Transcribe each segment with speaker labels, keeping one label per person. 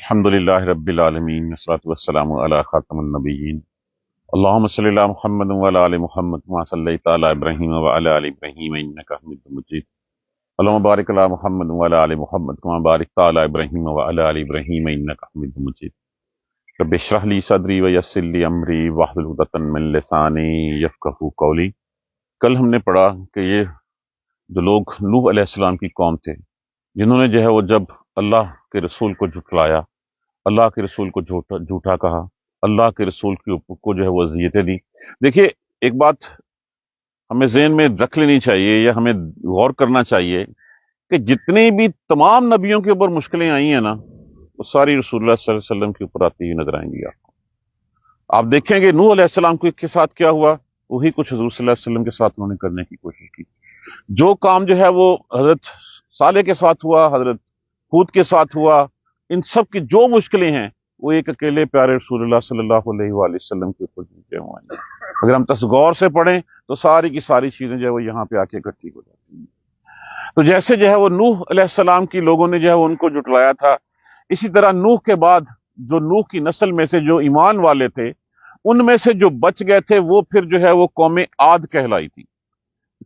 Speaker 1: الحمدللہ رب العالمین والصلاة والسلام علی خاتم النبیین اللہم صلی علی محمد وعلی آل محمد کما صلیت علی ابراہیم وعلی آل ابراہیم انک حمید مجید اللہم بارک علی محمد وعلی آل محمد کما بارکت علی ابراہیم وعلی آل ابراہیم انک حمید مجید رب اشرح لی صدری ویسر لی امری واحلل عقدۃ من لسانی یفقہوا قولی۔ کل ہم نے پڑھا کہ یہ جو لوگ نوح علیہ السلام کی قوم تھے، جنہوں نے جو ہے وہ جب اللہ کے رسول کو جھٹلایا، اللہ کے رسول کو جھوٹا کہا، اللہ کے رسول کو جو ہے وہ اذیتیں دی۔ دیکھیے، ایک بات ہمیں ذہن میں رکھ لینی چاہیے یا ہمیں غور کرنا چاہیے کہ جتنی بھی تمام نبیوں کے اوپر مشکلیں آئی ہیں نا، وہ ساری رسول اللہ صلی اللہ علیہ وسلم کے اوپر آتی ہوئی نظر آئیں گی۔ آپ دیکھیں گے نوح علیہ السلام کے ساتھ کیا ہوا، وہی کچھ حضور صلی اللہ علیہ وسلم کے ساتھ انہوں نے کرنے کی کوشش کی۔ جو کام جو ہے وہ حضرت صالح کے ساتھ ہوا، حضرت ہود کے ساتھ ہوا، ان سب کی جو مشکلیں ہیں وہ ایک اکیلے پیارے رسول اللہ صلی اللہ علیہ وآلہ وسلم کے اوپر جو ہوئے ہیں۔ اگر ہم غور سے پڑھیں تو ساری کی ساری چیزیں جو ہے وہ یہاں پہ آ کے اکٹھی ہو جاتی ہیں۔ تو جیسے جو ہے وہ نوح علیہ السلام کی لوگوں نے جو ہے ان کو جھٹلایا تھا، اسی طرح نوح کے بعد جو نوح کی نسل میں سے جو ایمان والے تھے، ان میں سے جو بچ گئے تھے وہ پھر جو ہے وہ قوم عاد کہلائی تھی۔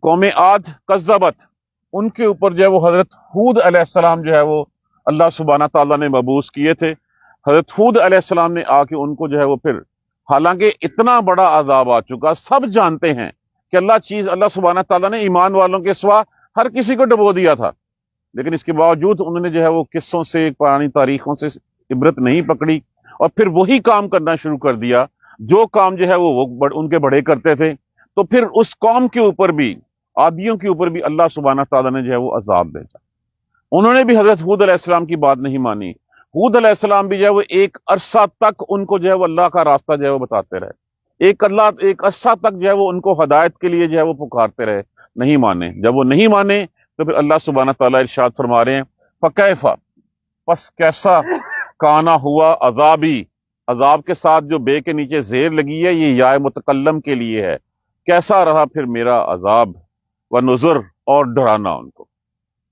Speaker 1: قوم عاد کذبت، ان کے اوپر جو ہے وہ حضرت ہود علیہ السلام جو ہے وہ اللہ سبحانہ تعالیٰ نے مبعوث کیے تھے۔ حضرت ہود علیہ السلام نے آ کے ان کو جو ہے وہ پھر، حالانکہ اتنا بڑا عذاب آ چکا، سب جانتے ہیں کہ اللہ سبحانہ تعالیٰ نے ایمان والوں کے سوا ہر کسی کو ڈبو دیا تھا، لیکن اس کے باوجود انہوں نے جو ہے وہ قصوں سے، پرانی تاریخوں سے عبرت نہیں پکڑی اور پھر وہی کام کرنا شروع کر دیا جو کام جو ہے وہ ان کے بڑے کرتے تھے۔ تو پھر اس قوم کے اوپر بھی، عادیوں کے اوپر بھی اللہ سبحانہ تعالیٰ نے جو ہے وہ عذاب بھیجا۔ انہوں نے بھی حضرت ہود علیہ السلام کی بات نہیں مانی۔ ہود علیہ السلام بھی جو ہے وہ ایک عرصہ تک ان کو جو ہے وہ اللہ کا راستہ جو ہے وہ بتاتے رہے، ایک عرصہ تک جو ہے وہ ان کو ہدایت کے لیے جو ہے وہ پکارتے رہے، نہیں مانے۔ جب وہ نہیں مانے تو پھر اللہ سبحانہ تعالیٰ ارشاد فرما رہے ہیں، فَكَيْفَ، پس کیسا، کانا ہوا عذابی، عذاب کے ساتھ جو بے کے نیچے زیر لگی ہے یہ یا متکلم کے لیے ہے، کیسا رہا پھر میرا عذاب و نذر، اور ڈرانا ان کو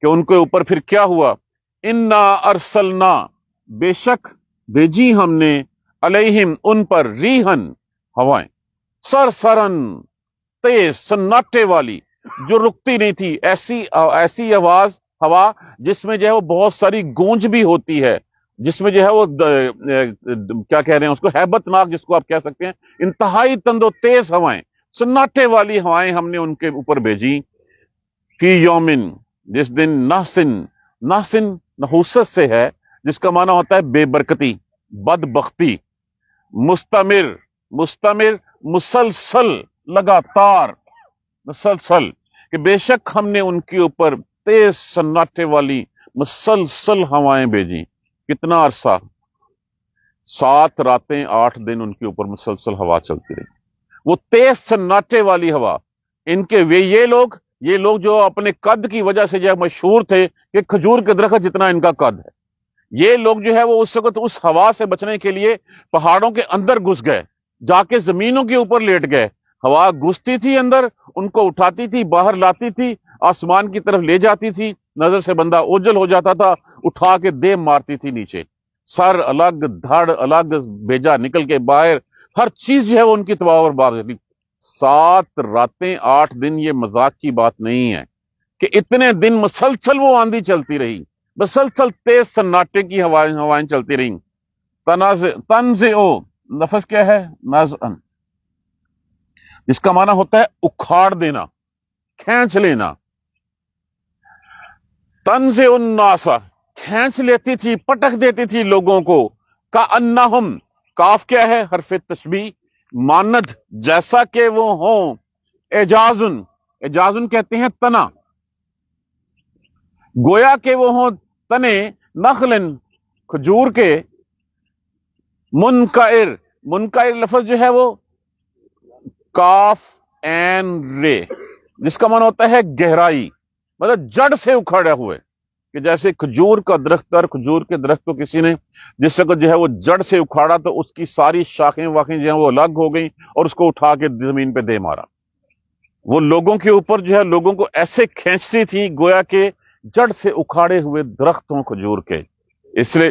Speaker 1: کہ ان کے اوپر پھر کیا ہوا۔ انا ارسلنا، بے شک بھیجی ہم نے، علیہم ان پر، ریحن ہوائیں، سرسرن تیز، سناٹے والی، جو رکتی نہیں تھی، ایسی آواز، ہوا جس میں جو ہے وہ بہت ساری گونج بھی ہوتی ہے، جس میں جو ہے وہ کیا کہہ رہے ہیں اس کو، ہیبت ناک جس کو آپ کہہ سکتے ہیں، انتہائی تند و تیز ہوائیں، سناٹے والی ہوائیں ہم نے ان کے اوپر بھیجی۔ فی یومن، جس دن، نحسن نحوست سے ہے، جس کا معنی ہوتا ہے بے برکتی، بدبختی، مستمر مسلسل، لگاتار، مسلسل، کہ بے شک ہم نے ان کے اوپر تیز سناٹے والی مسلسل ہوائیں بھیجی۔ کتنا عرصہ؟ 7 راتیں 8 دن ان کے اوپر مسلسل ہوا چلتی رہی، وہ تیز سناٹے والی ہوا۔ ان کے یہ لوگ جو اپنے قد کی وجہ سے جو ہے مشہور تھے کہ کھجور کے درخت جتنا ان کا قد ہے، یہ لوگ جو ہے وہ اس وقت اس ہوا سے بچنے کے لیے پہاڑوں کے اندر گھس گئے، جا کے زمینوں کے اوپر لیٹ گئے۔ ہوا گھستی تھی اندر، ان کو اٹھاتی تھی، باہر لاتی تھی، آسمان کی طرف لے جاتی تھی، نظر سے بندہ اوجھل ہو جاتا تھا، اٹھا کے دے مارتی تھی نیچے، سر الگ، دھڑ الگ، بیجا نکل کے باہر، ہر چیز جو ہے وہ ان کی تباہ و برباد ہوتی۔ 7 راتیں 8 دن، یہ مذاق کی بات نہیں ہے کہ اتنے دن مسلسل وہ آندھی چلتی رہی، مسلسل تیز سناٹے کی ہوائیں چلتی رہیں۔ تنزعو، لفظ کیا ہے؟ نازعن، جس کا معنی ہوتا ہے اکھاڑ دینا، کھینچ لینا۔ تنزع الناس، کھینچ لیتی تھی، پٹک دیتی تھی لوگوں کو۔ کأنہم، کاف کیا ہے؟ حرف تشبیہ، ماند جیسا کہ وہ ہوں، اعجازن کہتے ہیں تنا، گویا کہ وہ ہوں تنے، نخلن، کھجور کے، منکعر لفظ جو ہے وہ کاف این رے، جس کا معنی ہوتا ہے گہرائی، مطلب جڑ سے اکھڑے ہوئے، کہ جیسے کھجور کا درخت، اور کھجور کے درخت کو کسی نے جس وقت جو ہے وہ جڑ سے اکھاڑا تو اس کی ساری شاخیں واخیں جو ہیں وہ الگ ہو گئیں اور اس کو اٹھا کے زمین پہ دے مارا۔ وہ لوگوں کے اوپر جو ہے لوگوں کو ایسے کھینچتی تھی گویا کہ جڑ سے اکھاڑے ہوئے درخت ہوں کھجور کے۔ اس لیے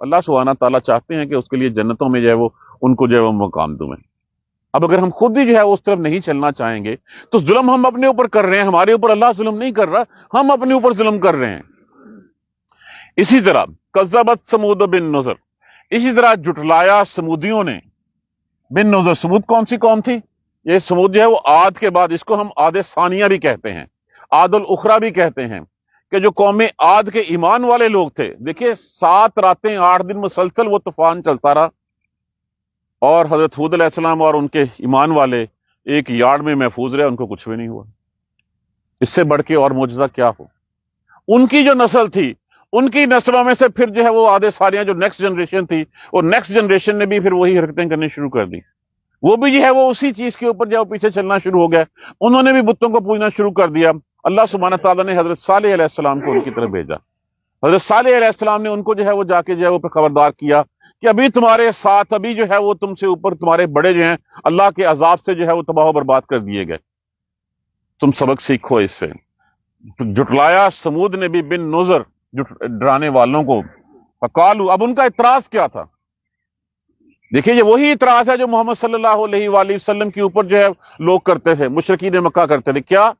Speaker 1: اللہ سبحانہ تعالیٰ چاہتے ہیں کہ اس کے لیے جنتوں میں جو ہے وہ ان کو جو ہے وہ مقام دیں۔ اب اگر ہم خود ہی جو ہے اس طرف نہیں چلنا چاہیں گے تو ظلم ہم اپنے اوپر کر رہے ہیں، ہمارے اوپر اللہ ظلم نہیں کر رہا، ہم اپنے اوپر ظلم کر رہے ہیں۔ اسی طرح کذبت سمود بن نذر، اسی طرح جھٹلایا سمودیوں نے بن نذر۔ سمود کون سی قوم تھی؟ یہ سمود جو ہے وہ عاد کے بعد، اس کو ہم عاد ثانیہ بھی کہتے ہیں، عاد الاخرى بھی کہتے ہیں، کہ جو قوم عاد کے ایمان والے لوگ تھے۔ دیکھیے 7 راتیں 8 دن مسلسل وہ طوفان چلتا رہا، اور حضرت ہود علیہ السلام اور ان کے ایمان والے ایک یارڈ میں محفوظ رہے، ان کو کچھ بھی نہیں ہوا۔ اس سے بڑھ کے اور معجزہ کیا ہو؟ ان کی جو نسل تھی، ان کی نسلوں میں سے پھر جو ہے وہ عاد ثانیہ جو نیکسٹ جنریشن تھی، اور نیکسٹ جنریشن نے بھی پھر وہی حرکتیں کرنی شروع کر دی۔ وہ بھی جو ہے وہ اسی چیز کے اوپر جو ہے وہ پیچھے چلنا شروع ہو گئے، انہوں نے بھی بتوں کو پوجنا شروع کر دیا۔ اللہ سبحانہ تعالیٰ نے حضرت صالح علیہ السلام کو ان کی طرف بھیجا۔ حضرت صالح علیہ السلام نے ان کو جو ہے وہ جا کے جو ہے وہ خبردار کیا کہ ابھی تمہارے ساتھ، ابھی جو ہے وہ تم سے اوپر تمہارے بڑے جو ہیں اللہ کے عذاب سے جو ہے وہ تباہ و برباد کر دیے گئے، تم سبق سیکھو اس سے۔ جھٹلایا سمود نے بھی بن نذر، ڈرانے والوں کو۔ فقالوا، اب ان کا اعتراض کیا تھا؟ دیکھیے یہ وہی اعتراض ہے جو محمد صلی اللہ علیہ وآلہ وسلم کے اوپر جو ہے لوگ کرتے تھے، مشرکین مکہ کرتے تھے۔ کیا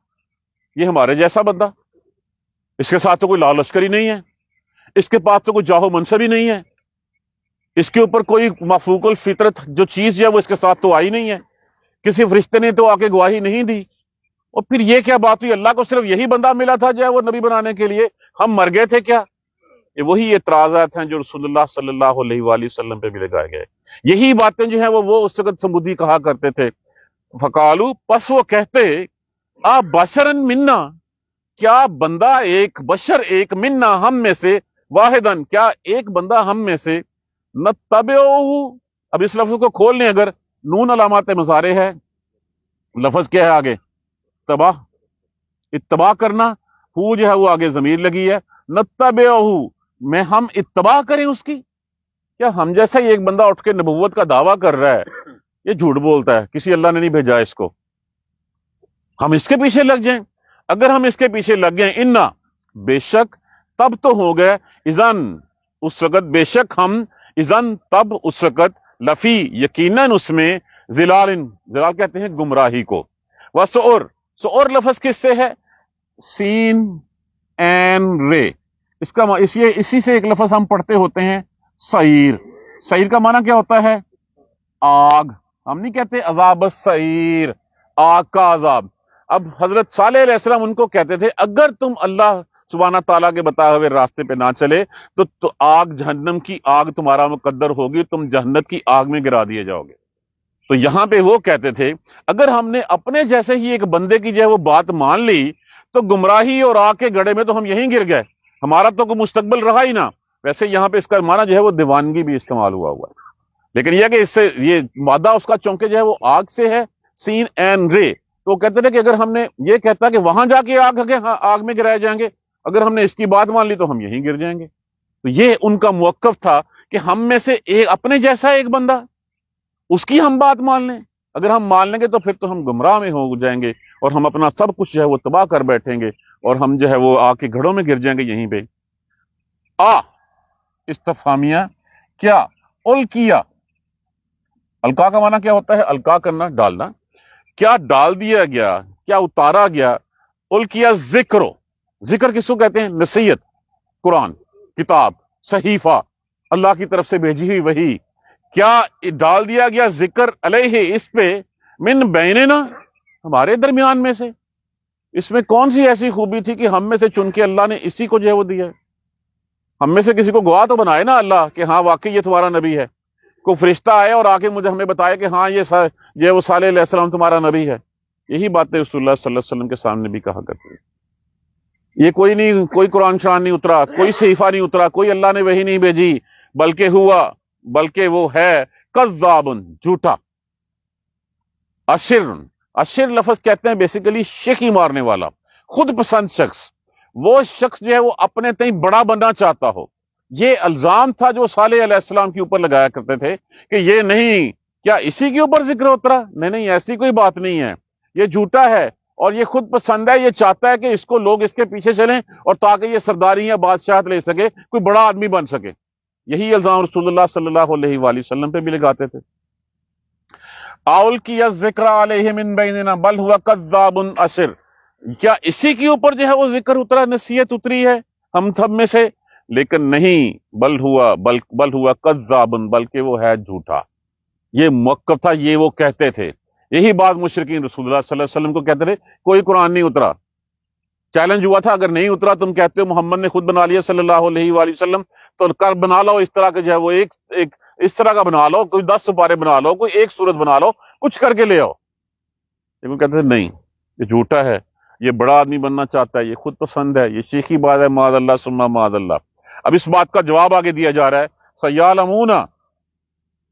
Speaker 1: یہ ہمارے جیسا بندہ، اس کے ساتھ تو کوئی لال لشکری نہیں ہے، اس کے پاس تو کوئی جاہو منصب ہی نہیں ہے، اس کے اوپر کوئی مفوق الفطرت جو چیز ہے وہ اس کے ساتھ تو آئی نہیں ہے، کسی فرشتے نے تو آ کے گواہی نہیں دی، اور پھر یہ کیا بات ہوئی؟ اللہ کو صرف یہی بندہ ملا تھا جو ہے وہ نبی بنانے کے لیے، ہم مر گئے تھے کیا؟ یہ وہی اعتراضات ہیں جو رسول اللہ صلی اللہ علیہ وآلہ وسلم پہ بھی لگائے گئے۔ یہی باتیں جو ہیں وہ اس وقت سمودی کہا کرتے تھے۔ فقالو، پس وہ کہتے، آ بشرن منا، کیا بندہ ایک، بشر ایک، منا ہم میں سے، واحدن کیا ایک بندہ ہم میں سے، نتبعہ، اب اس لفظ کو کھول لیں، اگر نون علامات مضارع ہے، لفظ کیا ہے آگے؟ تباہ، اتباع کرنا، ہو جو ہے وہ آگے ضمیر لگی ہے، نتبعہ، میں ہم اتباع کریں اس کی؟ کیا ہم جیسا ہی ایک بندہ اٹھ کے نبوت کا دعویٰ کر رہا ہے، یہ جھوٹ بولتا ہے، کسی اللہ نے نہیں بھیجا اس کو، ہم اس کے پیچھے لگ جائیں؟ اگر ہم اس کے پیچھے لگ گئے، انا، بے شک، تب تو ہو گئے، اذن، اس وقت، بے شک ہم، اذن، تب اس وقت، لفی، یقیناً اس میں، ضلال، ضلال کہتے ہیں گمراہی کو، وسعر، سعر لفظ کس سے ہے؟ سین این رے، اس کا اسی سے ایک لفظ ہم پڑھتے ہوتے ہیں، سعیر۔ سعیر کا معنی کیا ہوتا ہے؟ آگ، ہم نہیں کہتے عذاب السعیر، آگ کا عذاب۔ اب حضرت صالح علیہ السلام ان کو کہتے تھے اگر تم اللہ سبحانہ تعالیٰ کے بتائے ہوئے راستے پہ نہ چلے تو آگ، جہنم کی آگ تمہارا مقدر ہوگی، تم جہنم کی آگ میں گرا دیے جاؤ گے۔ تو یہاں پہ وہ کہتے تھے اگر ہم نے اپنے جیسے ہی ایک بندے کی جو ہے وہ بات مان لی تو گمراہی اور آگ کے گڑھے میں تو ہم یہیں گر گئے، ہمارا تو کوئی مستقبل رہا ہی نہ۔ ویسے یہاں پہ اس کا معنی جو ہے وہ دیوانگی بھی استعمال ہوا ہے، لیکن یہ کہ اس سے یہ مادہ اس کا چونکہ جو ہے وہ آگ سے ہے، سین این رے، تو وہ کہتے تھے کہ اگر ہم نے یہ کہتا کہ وہاں جا کے آگ میں گرائے جائیں گے، اگر ہم نے اس کی بات مان لی تو ہم یہیں گر جائیں گے۔ تو یہ ان کا موقف تھا کہ ہم میں سے ایک اپنے جیسا ایک بندہ، اس کی ہم بات مان لیں، اگر ہم مان لیں گے تو پھر تو ہم گمراہ میں ہو جائیں گے اور ہم اپنا سب کچھ جو ہے وہ تباہ کر بیٹھیں گے اور ہم جو ہے وہ آگ کے گھڑوں میں گر جائیں گے یہیں پہ۔ استفہامیہ، کیا، الکیا، الکا کا معنی کیا ہوتا ہے؟ الکا کرنا، ڈالنا، کیا ڈال دیا گیا، کیا اتارا گیا، الکیا ذکرو، ذکر کس کو کہتے ہیں؟ نصیحت، قرآن، کتاب، صحیفہ، اللہ کی طرف سے بھیجی ہوئی وحی، کیا ڈال دیا گیا ذکر علیہ، اس پہ، من بیننا، ہمارے درمیان میں سے۔ اس میں کون سی ایسی خوبی تھی کہ ہم میں سے چن کے اللہ نے اسی کو جو ہے وہ دیا ہے؟ ہم میں سے کسی کو گواہ تو بنائے نا اللہ کہ ہاں واقعی یہ تمہارا نبی ہے، کوئی فرشتہ آئے اور آ کے ہمیں بتایا کہ ہاں یہ وہ صالح علیہ السلام تمہارا نبی ہے۔ یہی باتیں رسول اللہ صلی اللہ علیہ وسلم کے سامنے بھی کہا کرتے ہیں۔ یہ کوئی قرآن شان نہیں اترا، کوئی صحیفہ نہیں اترا، کوئی اللہ نے وحی نہیں بھیجی، بلکہ وہ ہے کذابن، جھوٹا، اشر لفظ کہتے ہیں بیسیکلی شیخی مارنے والا، خود پسند شخص، وہ شخص جو ہے وہ اپنے تئیں بڑا بننا چاہتا ہو۔ یہ الزام تھا جو صالح علیہ السلام کے اوپر لگایا کرتے تھے کہ یہ نہیں، کیا اسی کے اوپر ذکر اترا؟ نہیں، ایسی کوئی بات نہیں ہے، یہ جھوٹا ہے اور یہ خود پسند ہے، یہ چاہتا ہے کہ اس کو لوگ اس کے پیچھے چلیں اور تاکہ یہ سرداری یا بادشاہت لے سکے، کوئی بڑا آدمی بن سکے۔ یہی الزام رسول اللہ صلی اللہ علیہ وآلہ وسلم پہ بھی لگاتے تھے. اول کی ذکر علیہ من بیننا بل ہوا کذاب اشر، کیا اسی کے اوپر جو ہے وہ ذکر اترا، نصیحت اتری ہے ہم سب میں سے؟ لیکن نہیں، بل ہوا کذاب، بلکہ وہ ہے جھوٹا. یہ موقف تھا، یہ وہ کہتے تھے. یہی بات مشرکین رسول اللہ صلی اللہ علیہ وسلم کو کہتے تھے کوئی قرآن نہیں اترا. چیلنج ہوا تھا، اگر نہیں اترا تم کہتے ہو محمد نے خود بنا لیا صلی اللہ علیہ وآلہ وسلم، تو کر بنا لو اس طرح کا جو ہے وہ ایک اس طرح کا بنا لو، کوئی 10 سپارے بنا لو، کوئی ایک سورت بنا لو، کچھ کر کے لے آؤ. لیکن کہتے تھے نہیں، یہ جھوٹا ہے، یہ بڑا آدمی بننا چاہتا ہے، یہ خود پسند ہے، یہ شیخی بات ہے، معاذ اللہ ثم معاذ اللہ. اب اس بات کا جواب آگے دیا جا رہا ہے، سیعلمون،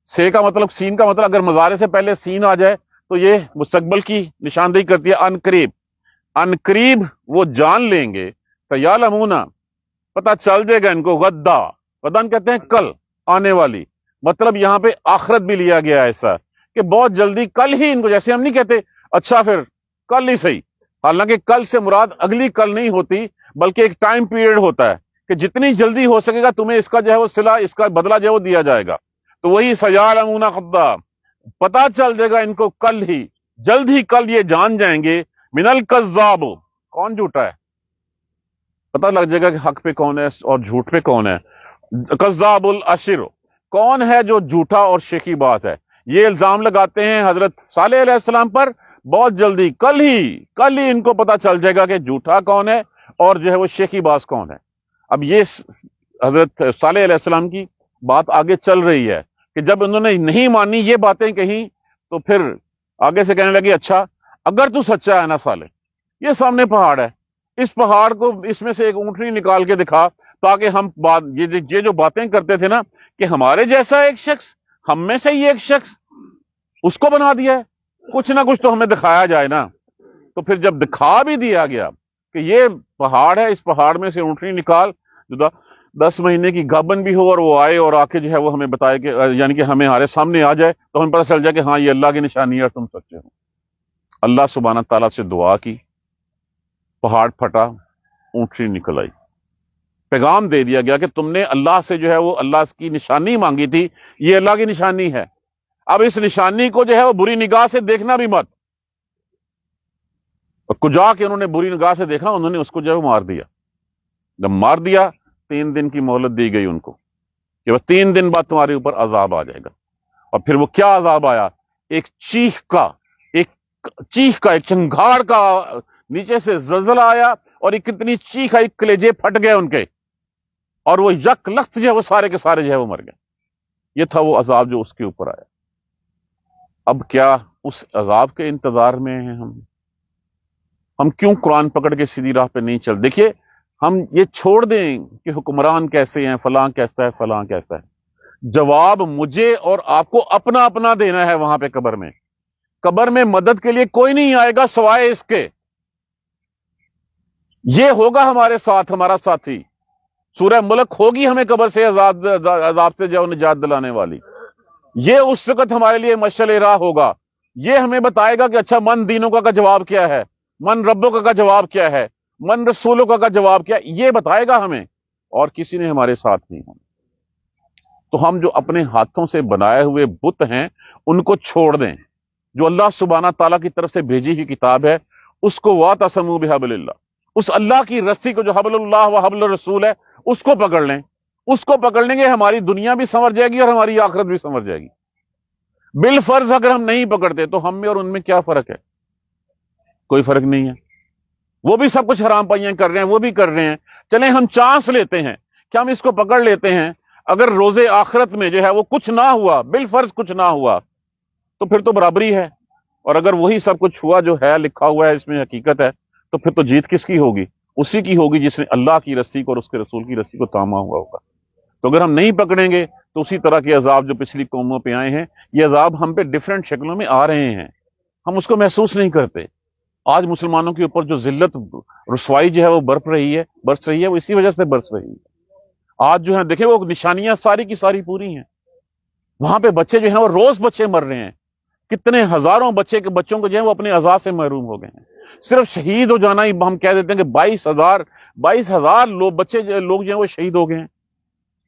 Speaker 1: سے کا مطلب سین کا مطلب اگر مضارع سے پہلے سین آ جائے تو یہ مستقبل کی نشاندہی کرتی ہے. ان قریب، ان قریب وہ جان لیں گے، سیعلمون پتہ چل جائے گا ان کو، غدا، غدن کہتے ہیں کل، آنے والی. مطلب یہاں پہ آخرت بھی لیا گیا ہے ایسا کہ بہت جلدی، کل ہی ان کو، جیسے ہم نہیں کہتے اچھا پھر کل ہی صحیح، حالانکہ کل سے مراد اگلی کل نہیں ہوتی بلکہ ایک ٹائم پیریڈ ہوتا ہے کہ جتنی جلدی ہو سکے گا تمہیں اس کا جو ہے وہ صلہ، اس کا بدلہ جو ہے وہ دیا جائے گا. تو وہی سیعلمون غدا، پتا چل جائے گا ان کو کل ہی، جلد ہی کل یہ جان جائیں گے، من الکذاب، کون جھوٹا ہے، پتہ لگ جائے گا کہ حق پہ کون ہے اور جھوٹ پہ کون ہے. کذاب الاشر، کون ہے جو جھوٹا اور شیخی بات ہے. یہ الزام لگاتے ہیں حضرت صالح علیہ السلام پر، بہت جلدی کل ہی ان کو پتہ چل جائے گا کہ جھوٹا کون ہے اور جو ہے وہ شیخی باز کون ہے. اب یہ حضرت صالح علیہ السلام کی بات آگے چل رہی ہے کہ جب انہوں نے نہیں مانی یہ باتیں کہیں تو پھر آگے سے کہنے لگے اچھا اگر تو سچا ہے نا صالح، یہ سامنے پہاڑ ہے، اس پہاڑ کو اس میں سے ایک اونٹنی نکال کے دکھا تاکہ ہم یہ جو باتیں کرتے تھے نا کہ ہمارے جیسا ایک شخص، ہم میں سے ہی ایک شخص، اس کو بنا دیا ہے، کچھ نہ کچھ تو ہمیں دکھایا جائے نا. تو پھر جب دکھا بھی دیا گیا کہ یہ پہاڑ ہے، اس پہاڑ میں سے اونٹنی نکال، جو 10 مہینے کی گابن بھی ہو اور وہ آئے اور آ کے جو ہے وہ ہمیں بتائے کہ یعنی کہ ہمارے سامنے آ جائے تو ہمیں پتہ چل جائے کہ ہاں یہ اللہ کی نشانی ہے اور تم سچے ہو. اللہ سبحانہ تعالیٰ سے دعا کی، پہاڑ پھٹا، اونٹنی نکل آئی. پیغام دے دیا گیا کہ تم نے اللہ سے جو ہے وہ اللہ کی نشانی مانگی تھی، یہ اللہ کی نشانی ہے. اب اس نشانی کو جو ہے وہ بری نگاہ سے دیکھنا بھی مت. کجا کے انہوں نے بری نگاہ سے دیکھا، انہوں نے اس کو جو ہے وہ مار دیا. جب مار دیا 3 دن کی مہلت دی گئی ان کو کہ بس 3 دن بعد تمہارے اوپر عذاب آ جائے گا. اور پھر وہ کیا عذاب آیا، ایک چیخ کا ایک چنگھاڑ کا، نیچے سے زلزلہ آیا اور ایک کتنی چیخ آئی، کلیجے پھٹ گئے ان کے، اور وہ یک لخت جو ہے وہ سارے کے سارے جو ہے وہ مر گئے. یہ تھا وہ عذاب جو اس کے اوپر آیا. اب کیا اس عذاب کے انتظار میں ہیں ہم کیوں قرآن پکڑ کے سیدھی راہ پہ نہیں چل؟ دیکھیے ہم یہ چھوڑ دیں کہ حکمران کیسے ہیں، فلاں کیسا ہے، فلاں کیسا ہے. جواب مجھے اور آپ کو اپنا اپنا دینا ہے. وہاں پہ قبر میں مدد کے لیے کوئی نہیں آئے گا سوائے اس کے. یہ ہوگا ہمارے ساتھ، ہمارا ساتھی. سورہ ملک ہوگی ہمیں قبر سے عذاب سے جو نجات دلانے والی. یہ اس وقت ہمارے لیے مشعل راہ ہوگا. یہ ہمیں بتائے گا کہ اچھا من دینوں کا جواب کیا ہے، من ربوں کا جواب کیا ہے، من رسولوں کا جواب کیا، یہ بتائے گا ہمیں، اور کسی نے ہمارے ساتھ نہیں ہونا. تو ہم جو اپنے ہاتھوں سے بنائے ہوئے بت ہیں ان کو چھوڑ دیں. جو اللہ سبحانہ تعالیٰ کی طرف سے بھیجی ہوئی کتاب ہے اس کو واعتصموا بحبل اللہ، اس اللہ کی رسی کو جو حبل اللہ و حبل الرسول ہے اس کو پکڑ لیں. اس کو پکڑ لیں گے ہماری دنیا بھی سنور جائے گی اور ہماری آخرت بھی سنور جائے گی. بالفرض اگر ہم نہیں پکڑتے تو ہم میں اور ان میں کیا فرق ہے؟ کوئی فرق نہیں ہے. وہ بھی سب کچھ حرام پائیاں کر رہے ہیں، وہ بھی کر رہے ہیں. چلیں ہم چانس لیتے ہیں کہ ہم اس کو پکڑ لیتے ہیں. اگر روز آخرت میں جو ہے وہ کچھ نہ ہوا، بالفرض کچھ نہ ہوا، تو پھر تو برابری ہے. اور اگر وہی سب کچھ ہوا جو ہے لکھا ہوا ہے اس میں حقیقت ہے، تو پھر تو جیت کس کی ہوگی؟ اسی کی ہوگی جس نے اللہ کی رسی کو اور اس کے رسول کی رسی کو تھاما ہوا ہوگا. تو اگر ہم نہیں پکڑیں گے تو اسی طرح کے عذاب جو پچھلی قوموں پہ آئے ہیں، یہ عذاب ہم پہ ڈیفرنٹ شکلوں میں آ رہے ہیں، ہم اس کو محسوس نہیں کرتے. آج مسلمانوں کے اوپر جو ذلت رسوائی جو ہے وہ برس رہی ہے، وہ اسی وجہ سے برس رہی ہے. آج جو ہے دیکھیں وہ نشانیاں ساری کی ساری پوری ہیں. وہاں پہ بچے جو ہیں وہ روز بچے مر رہے ہیں. کتنے ہزاروں بچوں کو جو ہے وہ اپنے عزا سے محروم ہو گئے ہیں. صرف شہید ہو جانا ہی ہم کہہ دیتے ہیں کہ 22,000 لوگ جو ہیں وہ شہید ہو گئے ہیں.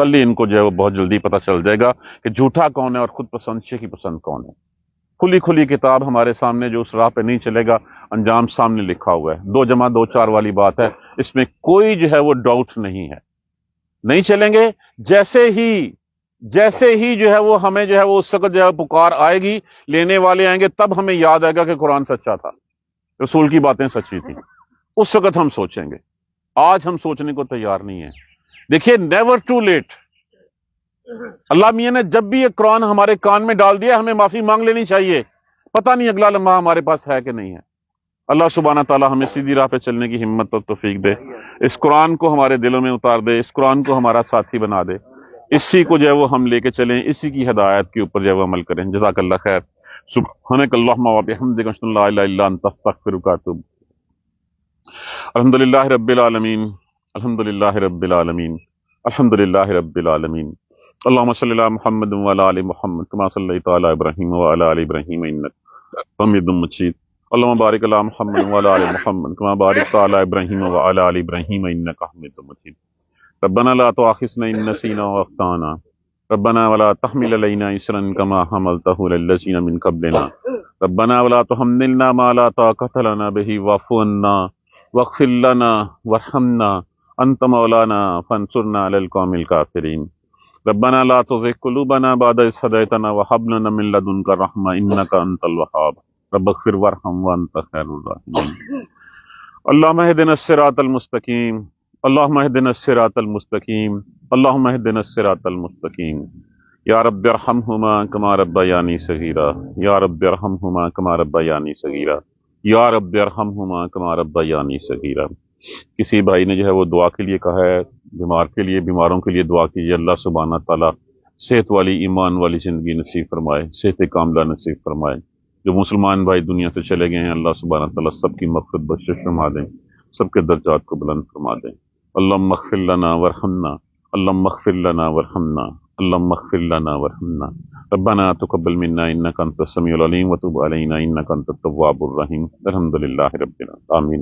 Speaker 1: کل ہی ان کو جو ہے وہ بہت جلدی پتہ چل جائے گا کہ جھوٹا کون ہے اور خود پسند شیخی پسند کون ہے۔ کھلی کھلی کتاب ہمارے سامنے، جو اس راہ پہ نہیں چلے گا انجام سامنے لکھا ہوا ہے، 2 جمع 2 4 والی بات ہے، اس میں کوئی جو ہے وہ ڈاؤٹ نہیں ہے۔ نہیں چلیں گے، جیسے ہی جو ہے وہ ہمیں جو ہے وہ اس وقت جو ہے پکار آئے گی، لینے والے آئیں گے، تب ہمیں یاد آئے گا کہ قرآن سچا تھا، رسول کی باتیں سچی تھیں، اس وقت ہم سوچیں گے۔ آج ہم سوچنے کو تیار نہیں ہیں۔ دیکھیے، نیور ٹو لیٹ۔ اللہ میاں نے جب بھی یہ قرآن ہمارے کان میں ڈال دیا، ہمیں معافی مانگ لینی چاہیے۔ پتہ نہیں اگلا لمحہ ہمارے پاس ہے کہ نہیں ہے۔ اللہ سبحانہ تعالیٰ ہمیں سیدھی راہ پہ چلنے کی ہمت اور توفیق دے، اس قرآن کو ہمارے دلوں میں اتار دے، اس قرآن کو ہمارا ساتھی بنا دے، اسی کو جو ہے وہ ہم لے کے چلیں، اسی کی ہدایت کے اوپر جو ہے وہ عمل کریں۔ جزاک اللہ خیر۔ سبحانک اللہم و بحمدک، اشہد ان لا الہ الا انت، استغفرک و اتوب۔ الحمدللہ رب العالمین، الحمدللہ رب العالمین، الحمدللہ رب العالمین۔ اللہم صلی علی محمد وعلی آل محمد کما صلیت علی ابراہیم وعلی آل ابراہیم انک حمید مجید۔ اللہم بارک علی محمد وعلی آل محمد کما بارکت علی ابراہیم وعلی آل ابراہیم انک حمید مجید۔ ربنا لا تؤاخذنا ان نسینا واخطانا ربنا ولا تحمل علينا إصرا كما حملته على الذين من قبلنا ربنا ولا تحملنا ما لا طاقة لنا به واعف عنا واغفر لنا وارحمنا أنت مولانا فانصرنا على القوم الكافرين ربنا لا تزغ قلوبنا بعد إذ هديتنا وهب لنا من لدنك رحمة إنك أنت الوهاب رب اغفر وارحم وأنت خير الراحمين اللهم اهدنا الصراط المستقيم اللهم اهدنا الصراط المستقيم اللهم اهدنا الصراط المستقيم یا رب ارحمہما کما ربیانی صغیرا یا رب ارحمہما کما ربیانی صغیرا یا رب ارحمہما کما ربیانی صغیرا۔ کسی بھائی نے جو ہے وہ دعا کے لیے کہا ہے، بیماروں کے لیے دعا کیجیے، اللہ سبحانہ تعالیٰ صحت والی ایمان والی زندگی نصیب فرمائے، صحت کاملہ نصیب فرمائے۔ جو مسلمان بھائی دنیا سے چلے گئے ہیں، اللہ سبحانہ تعالیٰ سب کی مغفرت بخشش فرما دیں، سب کے درجات کو بلند فرما دیں۔ اللہم اغفر لنا وارحمنا، اللہم اغفر لنا وارحمنا، اللہم اغفر لنا وارحمنا، ربنا تقبل منا انک انت السمیع العلیم وتب علینا انک انت التواب الرحیم۔ الحمدللہ رب العالمین، آمین۔